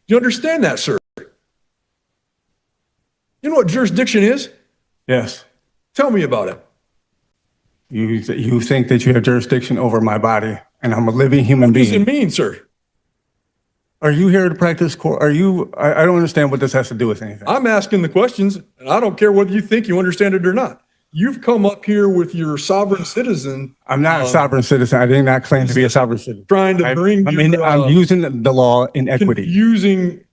you understand that, sir? You know what jurisdiction is? Yes. Tell me about it. You think that you have jurisdiction over my body, and I'm a living human What does being. it mean, sir? Are you here to practice court? I don't understand what this has to do with anything. I'm asking the questions, and I don't care whether you think you understand it or not. You've come up here with your sovereign citizen. I'm not a sovereign citizen. I did not claim to be a sovereign citizen. Trying to bring I'm using the law in equity. Confusing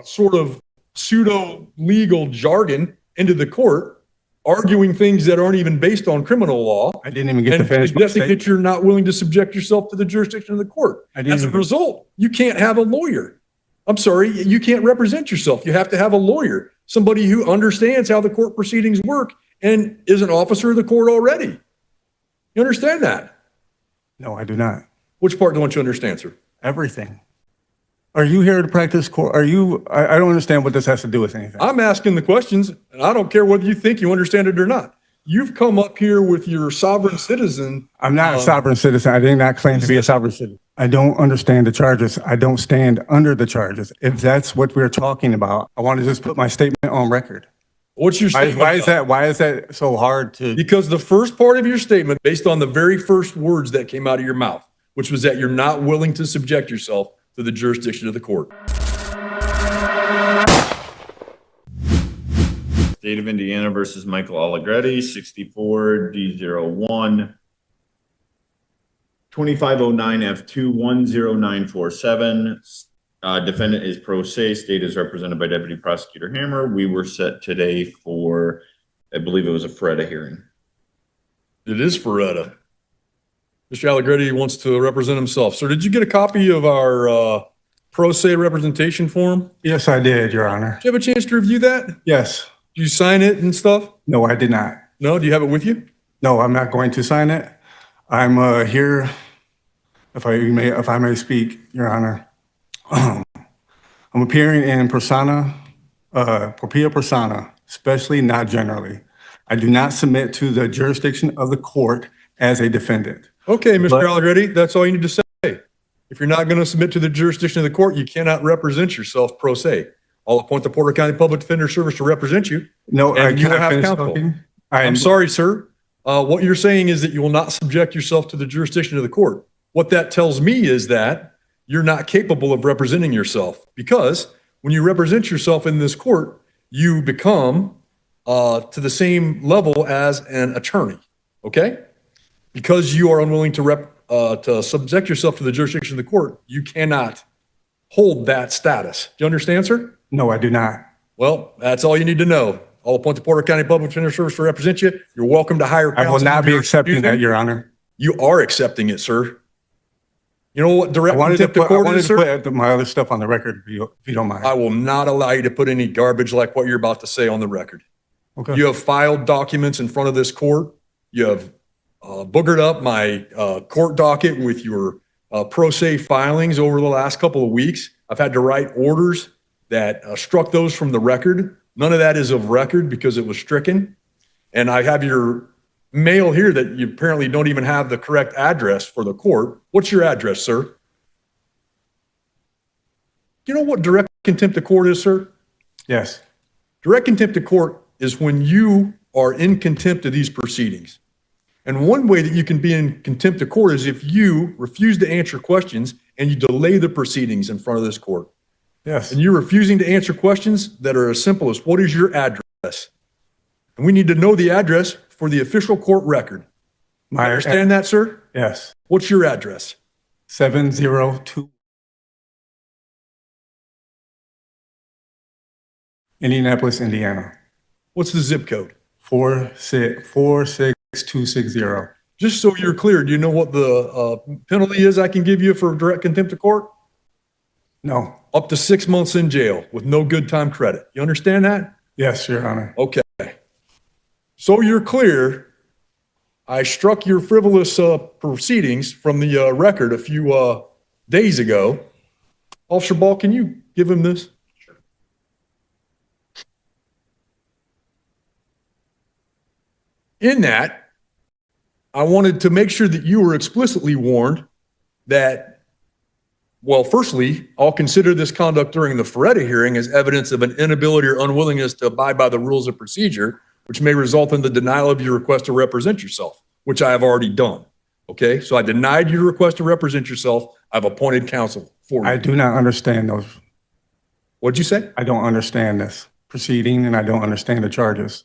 sort of pseudo-legal jargon into the court, arguing things that aren't even based on criminal law. I didn't even get to finish my suggesting statement. that you're not willing to subject yourself to the jurisdiction of the court. As a result, you can't have a lawyer. I'm sorry, you can't represent yourself. You have to have a lawyer, somebody who understands how the court proceedings work and is an officer of the court already. You understand that? No, I do not. Which part don't you understand, sir? Everything. Are you here to practice court? I don't understand what this has to do with anything. I'm asking the questions, and I don't care whether you think you understand it or not. You've come up here with your sovereign citizen. I'm not a sovereign citizen. I did not claim to be a sovereign citizen. I don't understand the charges. I don't stand under the charges. If that's what we're talking about, I want to just put my statement on record. What's your statement? Why is that so hard to? Because the first part of your statement, based on the very first words that came out of your mouth, which was that you're not willing to subject yourself to the jurisdiction of the court. State of Indiana versus Michael Aliggretti, 64 D01 2509 F2 10947. Defendant is pro se. State is represented by Deputy Prosecutor Hammer. We were set today for, I believe it was a FREDA hearing. It is FREDA. Mr. Aliggretti wants to represent himself. Sir, did you get a copy of our pro se representation form? Yes, I did, Your Honor. Did you have a chance to review that? Yes. Did you sign it and stuff? No, I did not. No? Do you have it with you? No, I'm not going to sign it. I'm here, if I may speak, Your Honor. I'm appearing in persona, propria persona, especially not generally. I do not submit to the jurisdiction of the court as a defendant. Okay, Mr. Aliggretti, that's all you need to say. If you're not going to submit to the jurisdiction of the court, you cannot represent yourself pro se. I'll appoint the Porter County Public Defender Service to represent you. No, and you will have finish counsel. talking? I'm sorry, sir. What you're saying is that you will not subject yourself to the jurisdiction of the court. What that tells me is that you're not capable of representing yourself, because when you represent yourself in this court, you become to the same level as an attorney, okay? Because you are unwilling to subject yourself to the jurisdiction of the court, you cannot hold that status. Do you understand, sir? No, I do not. Well, that's all you need to know. I'll appoint the Porter County Public Defender Service to represent you. You're welcome to hire counsel. I will not be accepting that, Your Honor. You are accepting it, sir. You know what direct contempt of I court wanted is, to sir? put my other stuff on the record, if you don't mind. I will not allow you to put any garbage like what you're about to say on the record. Okay. You have filed documents in front of this court. You have boogered up my court docket with your pro se filings over the last couple of weeks. I've had to write orders that struck those from the record. None of that is of record because it was stricken. And I have your mail here that you apparently don't even have the correct address for the court. What's your address, sir? Do you know what direct contempt of court is, sir? Yes. Direct contempt of court is when you are in contempt of these proceedings. And one way that you can be in contempt of court is if you refuse to answer questions and you delay the proceedings in front of this court. Yes. And you're refusing to answer questions that are as simple as, what is your address? And we need to know the address for the official court record. You understand that, sir? Yes. What's your address? 702 Indianapolis, Indiana. What's the zip code? 46260. Just so you're clear, do you know what the penalty is I can give you for direct contempt of court? No. Up to 6 months in jail with no good time credit. You understand that? Yes, Your Honor. Okay. So you're clear, I struck your frivolous proceedings from the record a few days ago. Officer Ball, can you give him this? Sure. In that, I wanted to make sure that you were explicitly warned that Well, firstly, I'll consider this conduct during the Feretta hearing as evidence of an inability or unwillingness to abide by the rules of procedure, which may result in the denial of your request to represent yourself, which I have already done. Okay, so I denied your request to represent yourself. I've appointed counsel for you. I do not understand those. What'd you say? I don't understand this proceeding, and I don't understand the charges.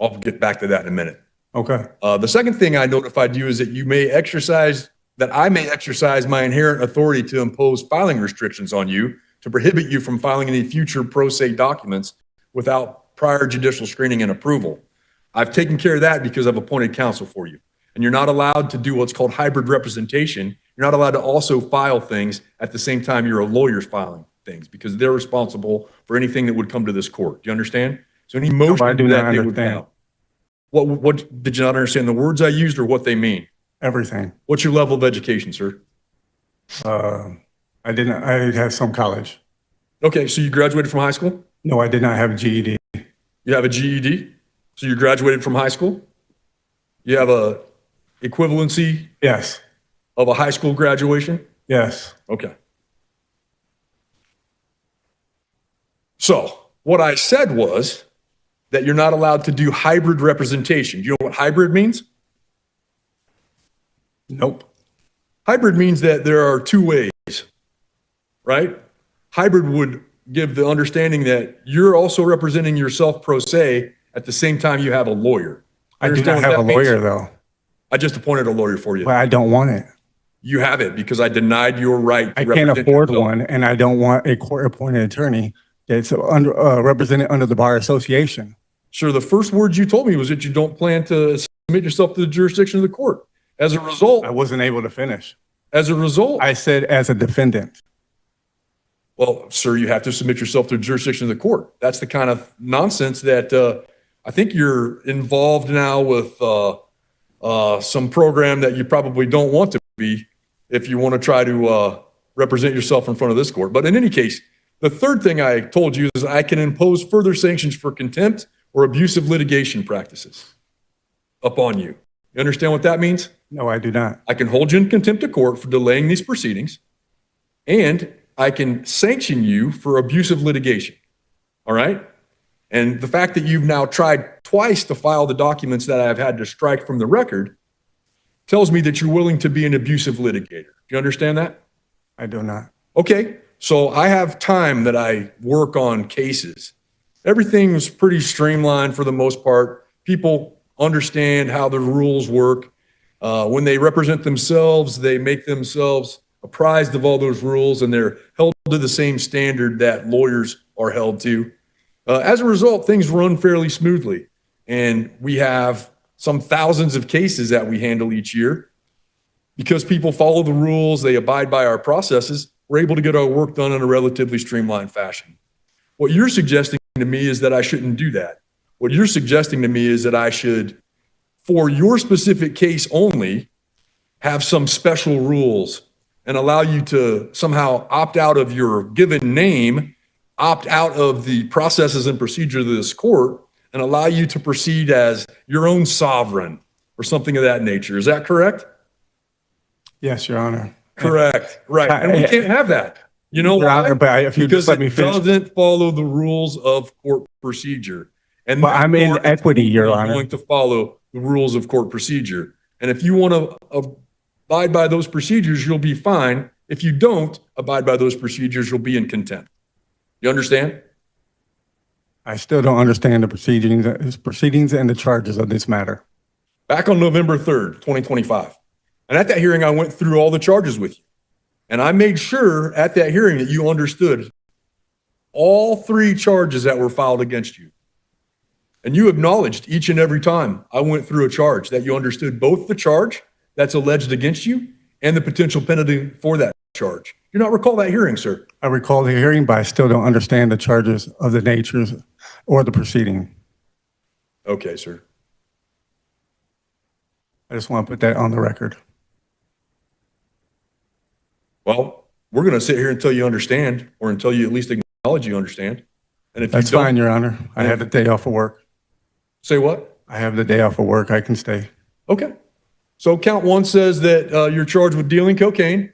I'll get back to that in a minute. Okay. The second thing I notified you is that I may exercise my inherent authority to impose filing restrictions on you to prohibit you from filing any future pro se documents without prior judicial screening and approval. I've taken care of that because I've appointed counsel for you. And you're not allowed to do what's called hybrid representation. You're not allowed to also file things at the same time you're a lawyer's filing things because they're responsible for anything that would come to this court. Do you understand? So any motion I do that not they would understand. file. What did you not understand the words I used or what they mean? Everything. What's your level of education, sir? I have some college. Okay, so you graduated from high school? No, I did not have a GED. You have a GED? So you graduated from high school? You have a equivalency Yes. of a high school graduation? Yes. Okay. So what I said was that you're not allowed to do hybrid representation. Do you know what hybrid means? Nope. Hybrid means that there are two ways, right? Hybrid would give the understanding that you're also representing yourself pro se at the same time you have a lawyer. I do Understand not what have a that means? lawyer, though. I just appointed a lawyer for you. But I don't want it. You have it because I denied your right to I can't represent afford yourself. one, and I don't want a court-appointed attorney that's represented under the Bar Association. Sure, the first words you told me was that you don't plan to submit yourself to the jurisdiction of the court. As a result, I wasn't able to finish. I said as a defendant. well, sir, you have to submit yourself to the jurisdiction of the court. That's the kind of nonsense that I think you're involved now with some program that you probably don't want to be if you want to try to represent yourself in front of this court. But in any case, the third thing I told you is I can impose further sanctions for contempt or abusive litigation practices upon you. You understand what that means? No, I do not. I can hold you in contempt of court for delaying these proceedings, and I can sanction you for abusive litigation. All right? And the fact that you've now tried twice to file the documents that I've had to strike from the record tells me that you're willing to be an abusive litigator. Do you understand that? I do not. Okay, so I have time that I work on cases. Everything's pretty streamlined for the most part. People understand how the rules work. When they represent themselves, they make themselves apprised of all those rules, and they're held to the same standard that lawyers are held to. As a result, things run fairly smoothly, and we have some thousands of cases that we handle each year. Because people follow the rules, they abide by our processes, we're able to get our work done in a relatively streamlined fashion. What you're suggesting to me is that I shouldn't do that. What you're suggesting to me is that I should, for your specific case only, have some special rules and allow you to somehow opt out of your given name, opt out of the processes and procedures of this court, and allow you to proceed as your own sovereign or something of that nature. Is that correct? Yes, Your Honor. Correct. Right. And we can't have that. You know Your why? Honor, but if you Because just let me it finish. doesn't follow the rules of court procedure. And But I'm in therefore, equity, Your you're Honor. going to follow the rules of court procedure. And if you want to abide by those procedures, you'll be fine. If you don't abide by those procedures, you'll be in contempt. You understand? I still don't understand the proceedings and the charges of this matter. Back on November 3rd, 2025. And at that hearing, I went through all the charges with you. And I made sure at that hearing that you understood all three charges that were filed against you. And you acknowledged each and every time I went through a charge that you understood both the charge that's alleged against you and the potential penalty for that charge. You do not recall that hearing, sir? I recall the hearing, but I still don't understand the charges of the natures or the proceeding. Okay, sir. I just want to put that on the record. Well, we're going to sit here until you understand, or until you at least acknowledge you understand. And if That's you don't, fine, Your Honor. I have the day off of work. say what? I have the day off of work. I can stay. Okay. So count one says that you're charged with dealing cocaine,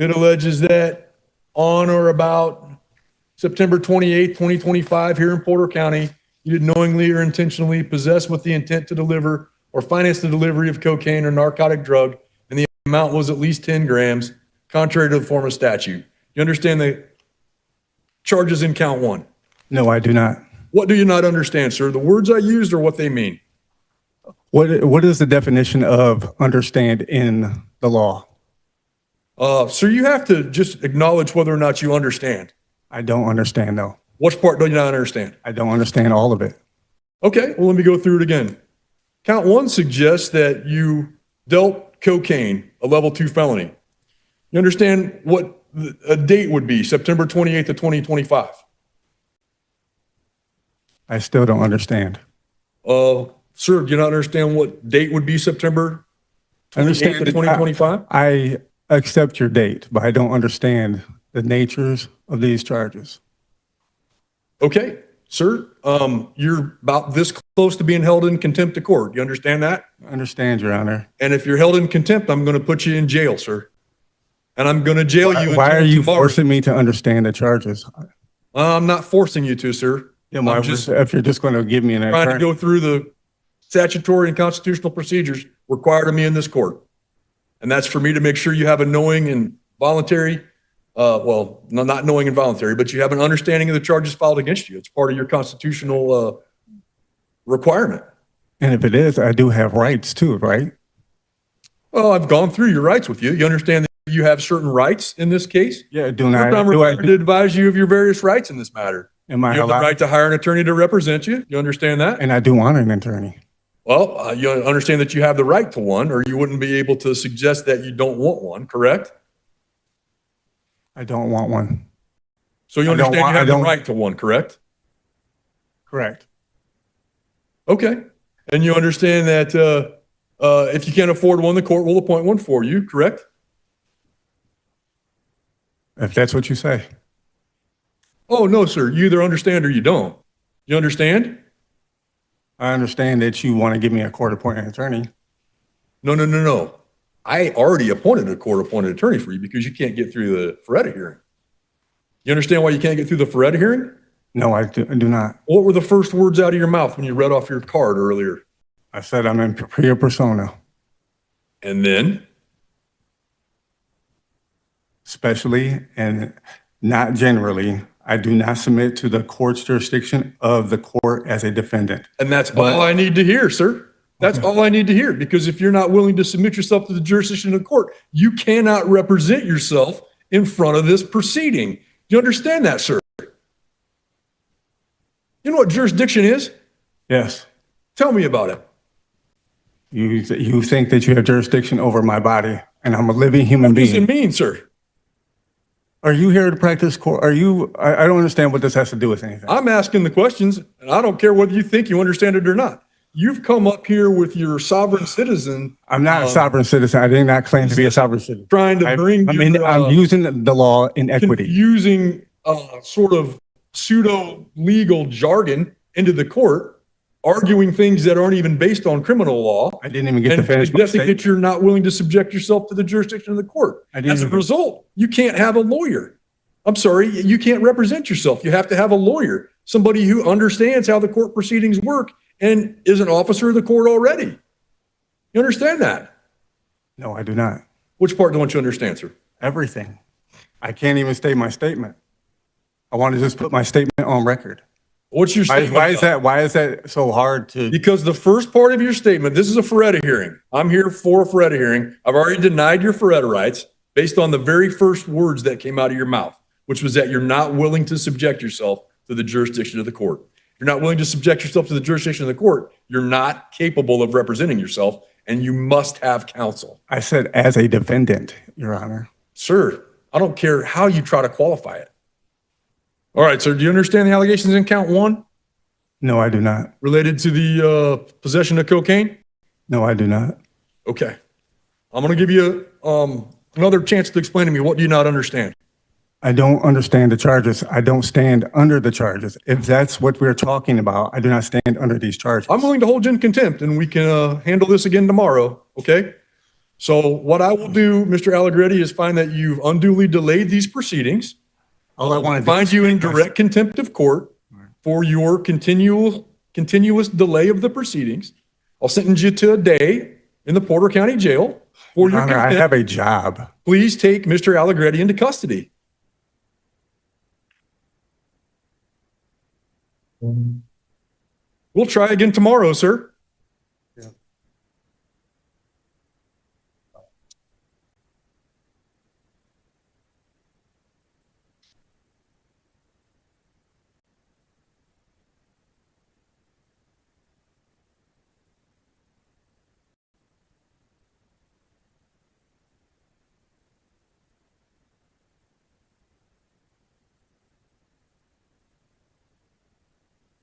It alleges that on or about September 28th, 2025, here in Porter County, you did knowingly or intentionally possess with the intent to deliver or finance the delivery of cocaine or narcotic drug, and the amount was at least 10 grams, contrary to the form of statute. You understand the charges in count one? No, I do not. What do you not understand, sir? The words I used or what they mean? What is the definition of understand in the law? Sir, you have to just acknowledge whether or not you understand. I don't understand, though. Which part do you not understand? I don't understand all of it. Okay, well, let me go through it again. Count one suggests that you dealt cocaine, a level 2 felony. You understand what a date would be, September 28th of 2025? I still don't understand. Sir, do you not understand what date would be, September 28th of 2025? I accept your date, but I don't understand the natures of these charges. Okay, sir, you're about this close to being held in contempt of court. You understand that? I understand, Your Honor. And if you're held in contempt, I'm going to put you in jail, sir. And I'm going to jail you. Why are you tomorrow. forcing me to understand the charges? I'm not forcing you to, sir. Yeah, why I'm just if you're just going to give me an trying to attorney. go through the statutory and constitutional procedures required of me in this court. And that's for me to make sure you have a knowing and voluntary, well, not knowing and voluntary, but you have an understanding of the charges filed against you. It's part of your constitutional requirement. And if it is, I do have rights too, right? Well, I've gone through your rights with you. You understand that you have certain rights in this case? Yeah, I'm required to advise you of your various rights in this matter. Am I You have the allowed? right to hire an attorney to represent you. You understand that? And I do want an attorney. Well, you understand that you have the right to one, or you wouldn't be able to suggest that you don't want one, correct? I don't want one. So you I don't understand want- you I have the don't- right to one, correct? Correct. Okay. And you understand that if you can't afford one, the court will appoint one for you, correct? If that's what you say. Oh, no, sir. You either understand or you don't. You understand? I understand that you want to give me a court-appointed attorney. No. I already appointed a court-appointed attorney for you because you can't get through the Feretta hearing. You understand why you can't get through the Feretta hearing? No, I do not. What were the first words out of your mouth when you read off your card earlier? I said I'm in Propia persona, And then? especially and not generally. I do not submit to the court's jurisdiction of the court as a defendant. And that's all I need to hear, sir. That's all I need to hear. Because if you're not willing to submit yourself to the jurisdiction of the court, you cannot represent yourself in front of this proceeding. Do you understand that, sir? You know what jurisdiction is? Yes. Tell me about it. You think that you have jurisdiction over my body, and I'm a living human What does being. it mean, sir? Are you here to practice court? Are you? I don't understand what this has to do with anything. I'm asking the questions, and I don't care whether you think you understand it or not. You've come up here with your sovereign citizen I'm not a sovereign citizen. I did not claim to be a sovereign citizen. trying to bring I'm using the law in equity. confusing sort of pseudo-legal jargon into the court, arguing things that aren't even based on criminal law. I didn't even get to And finish my suggesting statement. that you're not willing to subject yourself to the jurisdiction of the court. I didn't As a even- result, you can't have a lawyer. I'm sorry, you can't represent yourself. You have to have a lawyer, somebody who understands how the court proceedings work and is an officer of the court already. You understand that? No, I do not. Which part don't you understand, sir? Everything. I can't even state my statement. I want to just put my statement on record. What's your statement? Why is that so hard to? Because the first part of your statement, this is a Feretta hearing. I'm here for a Feretta hearing. I've already denied your Feretta rights based on the very first words that came out of your mouth, which was that you're not willing to subject yourself to the jurisdiction of the court. If you're not willing to subject yourself to the jurisdiction of the court, you're not capable of representing yourself, and you must have counsel. I said as a defendant, Your Honor. Sir, I don't care how you try to qualify it. All right, sir, do you understand the allegations in count one No, I do not. related to the possession of cocaine? No, I do not. Okay. I'm going to give you another chance to explain to me what do you not understand. I don't understand the charges. I don't stand under the charges. If that's what we're talking about, I do not stand under these charges. I'm willing to hold you in contempt, and we can handle this again tomorrow, okay? So what I will do, Mr. Aliggretti, is find that you've unduly delayed these proceedings. All I want to Find you in direct contempt of court for your continuous delay of the proceedings. I'll sentence you to a day in the Porter County Jail for your Honor, I contempt. have a job. Please take Mr. Aliggretti into custody. We'll try again tomorrow, sir.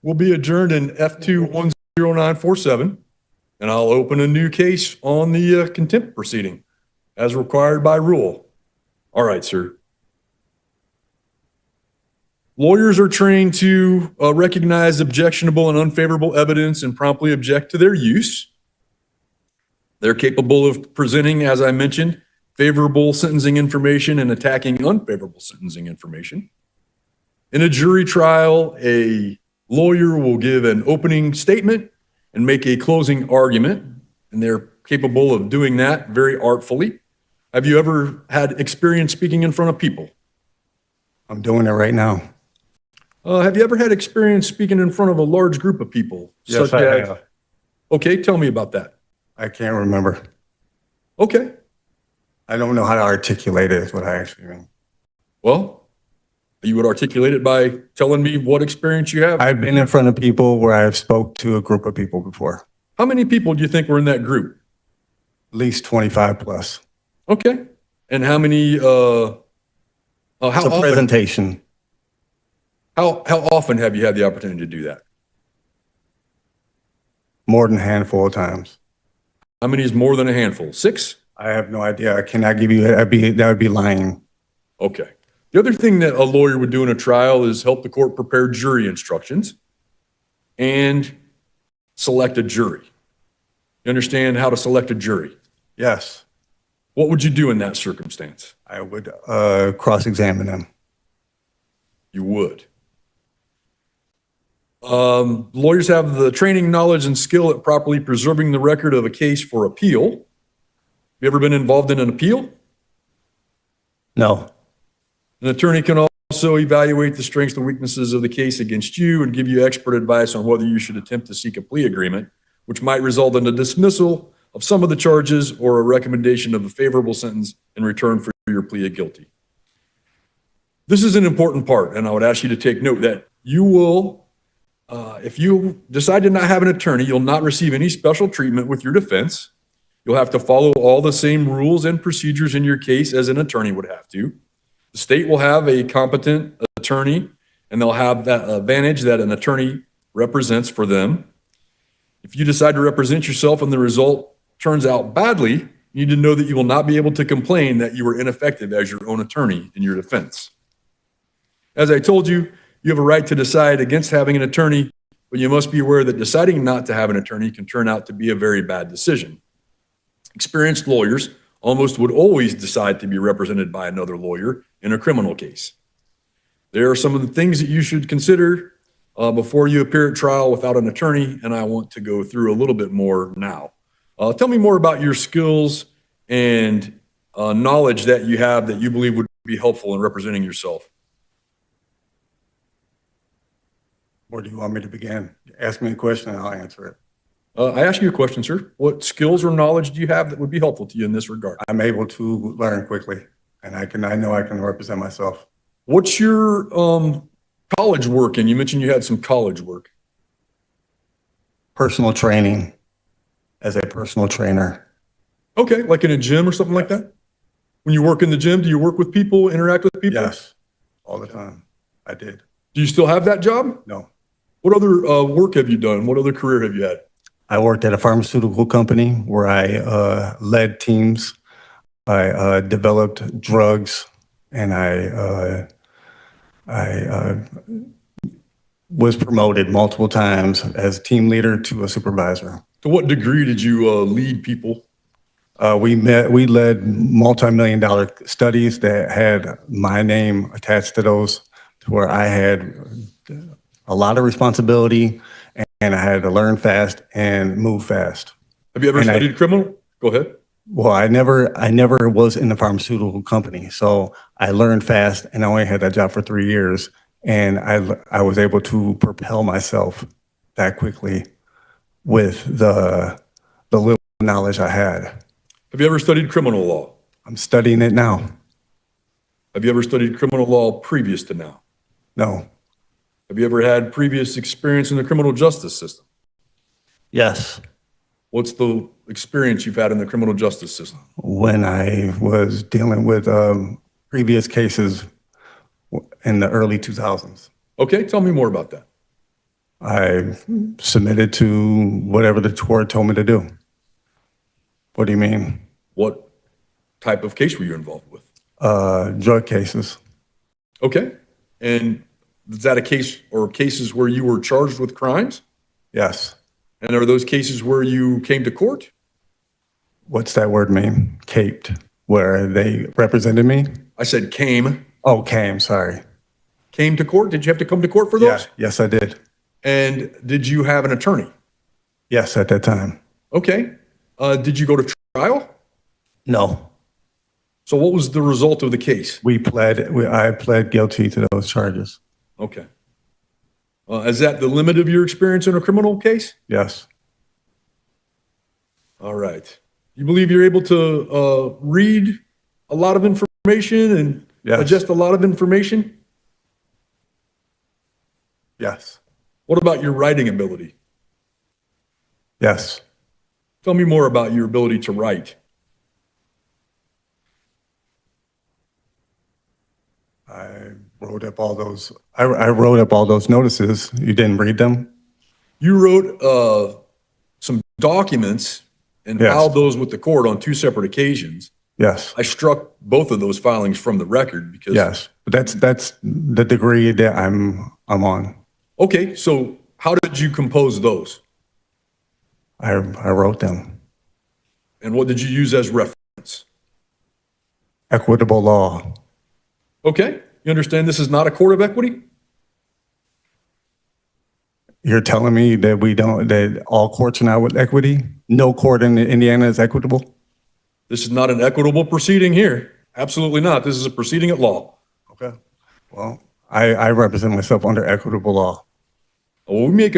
We'll be adjourned in F2-10947, and I'll open a new case on the contempt proceeding as required by rule. All right, sir. Lawyers are trained to recognize objectionable and unfavorable evidence and promptly object to their use. They're capable of presenting, as I mentioned, favorable sentencing information and attacking unfavorable sentencing information. In a jury trial, a lawyer will give an opening statement and make a closing argument, and they're capable of doing that very artfully. Have you ever had experience speaking in front of people? I'm doing it right now. Have you ever had experience speaking in front of a large group of people? Yes, I have. Okay, tell me about that. I can't remember. Okay, I don't know how to articulate it is what I actually mean. well, you would articulate it by telling me what experience you have. I've been in front of people where I've spoke to a group of people before, How many people do you think were in that group? at least 25 plus. Okay, and how many, It's how a often, presentation. how often have you had the opportunity to do that? More than a handful of times. How many is more than a handful? 6? I have no idea. I cannot give you, that would be lying. Okay. The other thing that a lawyer would do in a trial is help the court prepare jury instructions and select a jury. You understand how to select a jury? Yes, What would you do in that circumstance? I would cross-examine them. You would. Lawyers have the training, knowledge, and skill at properly preserving the record of a case for appeal. Have you ever been involved in an appeal? No, An attorney can also evaluate the strengths and weaknesses of the case against you and give you expert advice on whether you should attempt to seek a plea agreement, which might result in a dismissal of some of the charges or a recommendation of a favorable sentence in return for your plea of guilty. This is an important part, and I would ask you to take note that you will, if you decide to not have an attorney, you'll not receive any special treatment with your defense. You'll have to follow all the same rules and procedures in your case as an attorney would have to. The state will have a competent attorney, and they'll have that advantage that an attorney represents for them. If you decide to represent yourself and the result turns out badly, you need to know that you will not be able to complain that you were ineffective as your own attorney in your defense. As I told you, you have a right to decide against having an attorney, but you must be aware that deciding not to have an attorney can turn out to be a very bad decision. Experienced lawyers almost would always decide to be represented by another lawyer in a criminal case. There are some of the things that you should consider before you appear at trial without an attorney, and I want to go through a little bit more now. Tell me more about your skills and knowledge that you have that you believe would be helpful in representing yourself. where do you want me to begin? Ask me a question and I'll answer it. I ask you a question, sir. What skills or knowledge do you have that would be helpful to you in this regard? I'm able to learn quickly, and I know I can represent myself. What's your college work? And you mentioned you had some college work. Personal training as a personal trainer. Okay, like in a gym or something like that? When you work in the gym, do you work with people, interact with people? Yes, all the time. I did. Do you still have that job? No. What other work have you done? What other career have you had? I worked at a pharmaceutical company where I led teams. I developed drugs, and I was promoted multiple times as team leader to a supervisor. To what degree did you lead people? We led multi-million-dollar studies that had my name attached to those, to where I had a lot of responsibility and I had to learn fast and move fast. Have you ever And studied criminal? Go ahead. Well, I never was in the pharmaceutical company, so I learned fast, and I only had that job for 3 years, and I was able to propel myself that quickly with the little knowledge I had. Have you ever studied criminal law? I'm studying it now. Have you ever studied criminal law previous to now? No. Have you ever had previous experience in the criminal justice system? Yes. What's the experience you've had in the criminal justice system? When I was dealing with previous cases in the early 2000s. Okay, tell me more about that. I submitted to whatever the court told me to do. What do you mean? What type of case were you involved with? Drug cases. Okay. And is that a case or cases where you were charged with crimes? Yes. And are those cases where you came to court? What's that word mean? Caped, where they represented me? I said came. Oh, came, sorry. Came to court? Did you have to come to court for those? Yeah, yes, I did. And did you have an attorney? Yes, at that time. Okay. Did you go to trial? No. So what was the result of the case? I pled guilty to those charges. Okay. Is that the limit of your experience in a criminal case? Yes. All right. You believe you're able to read a lot of information and Yes. digest a lot of information? Yes. What about your writing ability? Yes. Tell me more about your ability to write. I wrote up all those. I wrote up all those notices. You didn't read them? You wrote some documents and Yes. filed those with the court on 2 separate occasions. Yes. I struck both of those filings from the record because. Yes. But that's the degree that I'm on. Okay, so how did you compose those? I wrote them. And what did you use as reference? Equitable law. Okay, you understand this is not a court of equity? You're telling me that that all courts are not with equity? No court in Indiana is equitable? This is not an equitable proceeding here. Absolutely not. This is a proceeding at law. Okay. Well, I represent myself under equitable law. Well, we make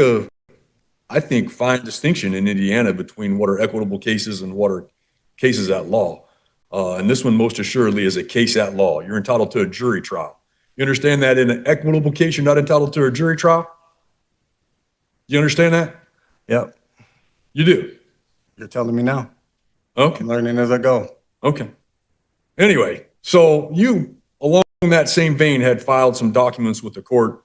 I think, fine distinction in Indiana between what are equitable cases and what are cases at law. And this one most assuredly is a case at law. You're entitled to a jury trial. You understand that in an equitable case, you're not entitled to a jury trial? You understand that? Yep. You do? You're telling me now. Okay. I'm learning as I go. Okay. Anyway, so you, along that same vein, had filed some documents with the court.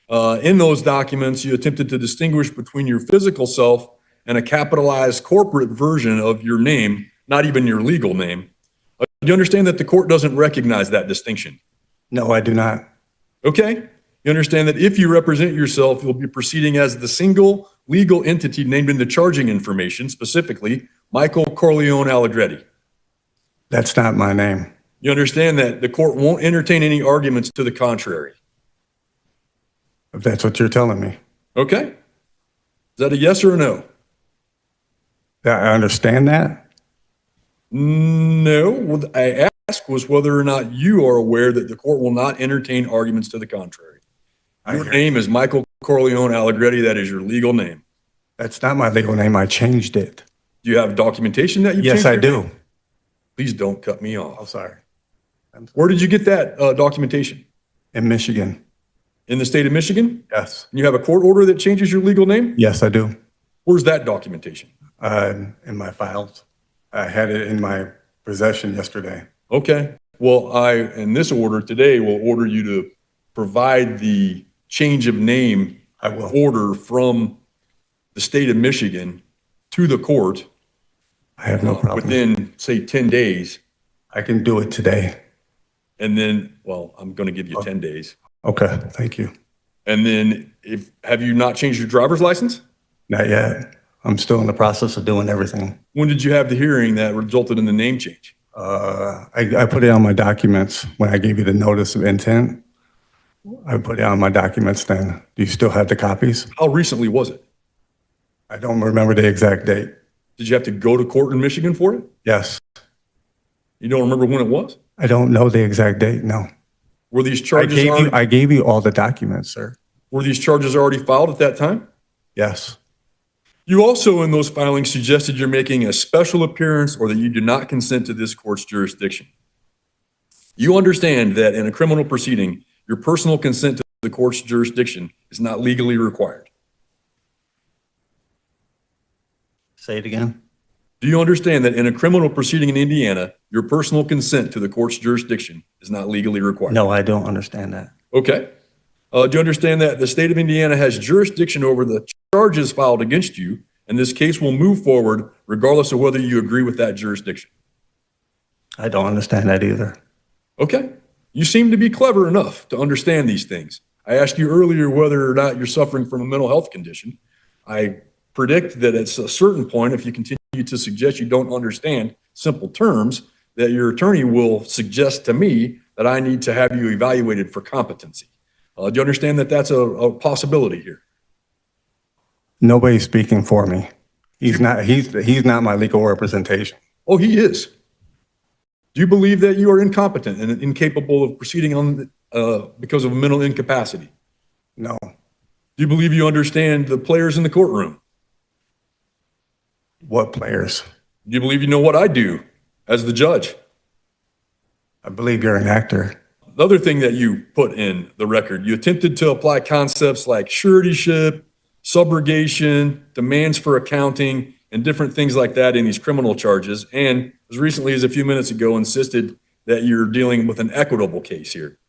In those documents, you attempted to distinguish between your physical self and a capitalized corporate version of your name, not even your legal name. Do you understand that the court doesn't recognize that distinction? No, I do not. Okay. You understand that if you represent yourself, you'll be proceeding as the single legal entity named in the charging information, specifically Michael Corleone Aliggretti. That's not my name. You understand that the court won't entertain any arguments to the contrary. If that's what you're telling me. Okay. Is that a yes or a no? I understand that. No. What I asked was whether or not you are aware that the court will not entertain arguments to the contrary. Your name is Michael Corleone Aliggretti. That is your legal name. That's not my legal name. I changed it. Do you have documentation that you Yes, changed I your do. name? Please don't cut me Oh, off. sorry. Where did you get that documentation? In Michigan. In the state of Michigan? Yes. And you have a court order that changes your legal name? Yes, I do. Where's that documentation? In my files. I had it in my possession yesterday. Okay. Well, in this order today, will order you to provide the change of name I will. order from the state of Michigan to the court I have no problem. within, say, 10 days. I can do it today. And then, well, I'm going to give you 10 days. Okay, thank you. And then have you not changed your driver's license? Not yet. I'm still in the process of doing everything. When did you have the hearing that resulted in the name change? I put it on my documents when I gave you the notice of intent. I put it on my documents then. Do you still have the copies? How recently was it? I don't remember the exact date. Did you have to go to court in Michigan for it? Yes. You don't remember when it was? I don't know the exact date, no. Were these charges I gave you all the documents, sir. were these charges already filed at that time? Yes. You also, in those filings, suggested you're making a special appearance or that you do not consent to this court's jurisdiction. You understand that in a criminal proceeding, your personal consent to the court's jurisdiction is not legally required. Say it again. Do you understand that in a criminal proceeding in Indiana, your personal consent to the court's jurisdiction is not legally required? No, I don't understand that. Okay. Do you understand that the state of Indiana has jurisdiction over the charges filed against you, and this case will move forward regardless of whether you agree with that jurisdiction? I don't understand that either. Okay. You seem to be clever enough to understand these things. I asked you earlier whether or not you're suffering from a mental health condition. I predict that at a certain point, if you continue to suggest you don't understand simple terms, that your attorney will suggest to me that I need to have you evaluated for competency. Do you understand that that's a possibility here? Nobody's speaking for me. He's not my legal representation. Oh, he is. Do you believe that you are incompetent and incapable of proceeding on because of mental incapacity? No. Do you believe you understand the players in the courtroom? What players? Do you believe you know what I do as the judge? I believe you're an actor. The other thing that you put in the record, you attempted to apply concepts like suretyship, subrogation, demands for accounting, and different things like that in these criminal charges. And as recently as a few minutes ago, insisted that you're dealing with an equitable case here.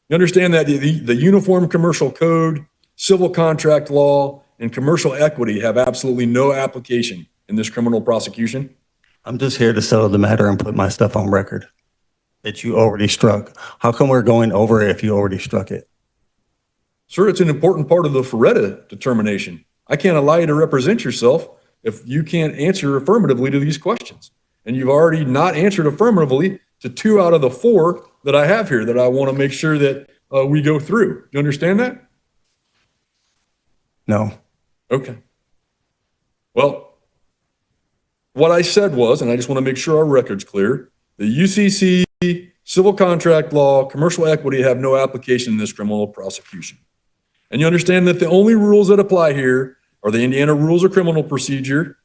You understand that the Uniform Commercial Code, civil contract law, and commercial equity have absolutely no application in this criminal prosecution? I'm just here to settle the matter and put my stuff on record that you already struck. How come we're going over it if you already struck it? Sir, it's an important part of the Ferretta determination. I can't allow you to represent yourself if you can't answer affirmatively to these questions. And you've already not answered affirmatively to 2 out of the 4 that I have here that I want to make sure that we go through. Do you understand that? No. Okay. Well, what I said was, and I just want to make sure our record's clear, the UCC, civil contract law, commercial equity have no application in this criminal prosecution. And you understand that the only rules that apply here are the Indiana rules of criminal procedure,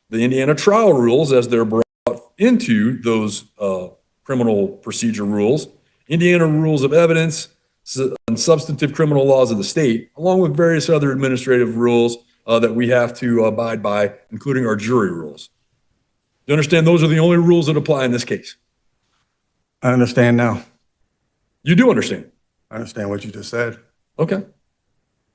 the Indiana trial rules as they're brought into those criminal procedure rules, Indiana rules of evidence, and substantive criminal laws of the state, along with various other administrative rules that we have to abide by, including our jury rules. You understand those are the only rules that apply in this case? I understand now. You do understand? I understand what you just said. Okay.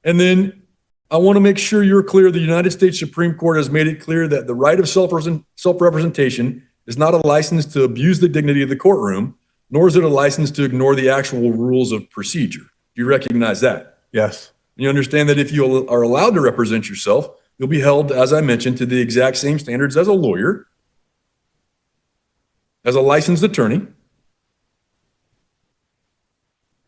And then I want to make sure you're clear. The United States Supreme Court has made it clear that the right of self-representation is not a license to abuse the dignity of the courtroom, nor is it a license to ignore the actual rules of procedure. Do you recognize that? Yes. You understand that if you are allowed to represent yourself, you'll be held, as I mentioned, to the exact same standards as a lawyer, as a licensed attorney.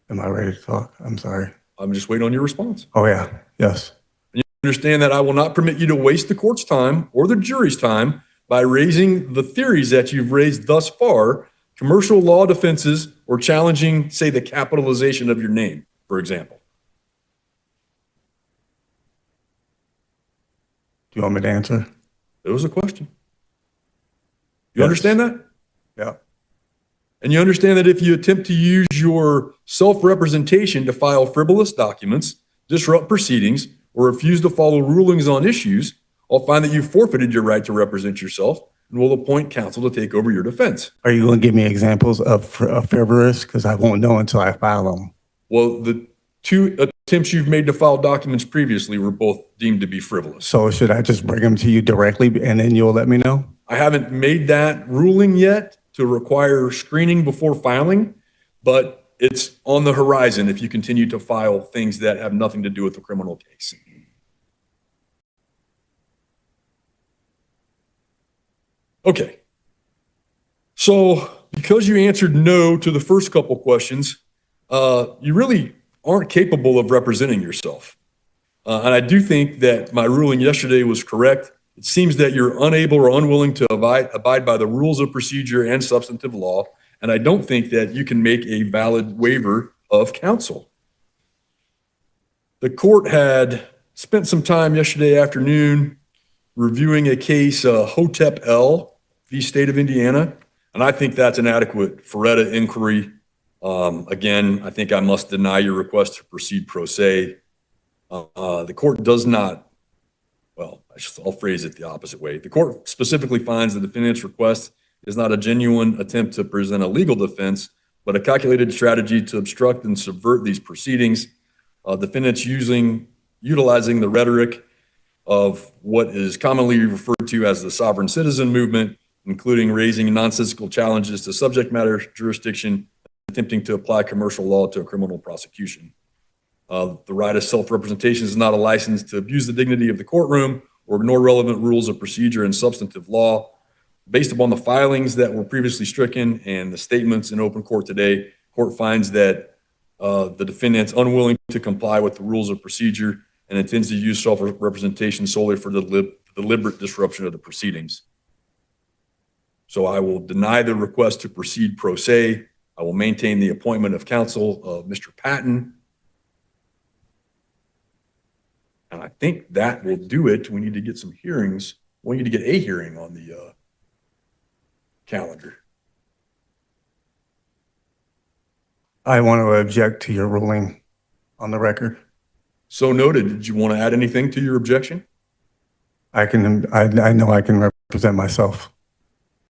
Am I ready to talk? I'm sorry. I'm just waiting on your response. Oh, yeah. Yes. And you understand that I will not permit you to waste the court's time or the jury's time by raising the theories that you've raised thus far, commercial law defenses, or challenging, say, the capitalization of your name, for example. Do you want me to answer? It was a question. You Yes. understand that? Yeah. And you understand that if you attempt to use your self-representation to file frivolous documents, disrupt proceedings, or refuse to follow rulings on issues, I'll find that you've forfeited your right to represent yourself and will appoint counsel to take over your defense. Are you going to give me examples of frivolous? Because I won't know until I file them. Well, the 2 attempts you've made to file documents previously were both deemed to be frivolous. So should I just bring them to you directly and then you'll let me know? I haven't made that ruling yet to require screening before filing, but it's on the horizon if you continue to file things that have nothing to do with the criminal case. Okay. So because you answered no to the first couple questions, you really aren't capable of representing yourself. And I do think that my ruling yesterday was correct. It seems that you're unable or unwilling to abide by the rules of procedure and substantive law. And I don't think that you can make a valid waiver of counsel. The court had spent some time yesterday afternoon reviewing a case, Hotep L v. State of Indiana. And I think that's an adequate Feretta inquiry. Again, I think I must deny your request to proceed pro se. The court does not, well, I'll phrase it the opposite way. The court specifically finds the defendant's request is not a genuine attempt to present a legal defense, but a calculated strategy to obstruct and subvert these proceedings. Defendants utilizing the rhetoric of what is commonly referred to as the sovereign citizen movement, including raising nonsensical challenges to subject matter jurisdiction, attempting to apply commercial law to a criminal prosecution. The right of self-representation is not a license to abuse the dignity of the courtroom or ignore relevant rules of procedure and substantive law. Based upon the filings that were previously stricken and the statements in open court today, court finds that the defendant's unwilling to comply with the rules of procedure and intends to use self-representation solely for the deliberate disruption of the proceedings. So I will deny the request to proceed pro se. I will maintain the appointment of counsel of Mr. Patton. And I think that will do it. We need to get some hearings. We need to get a hearing on the calendar. I want to object to your ruling on the record. So noted. Did you want to add anything to your objection? I know I can represent myself.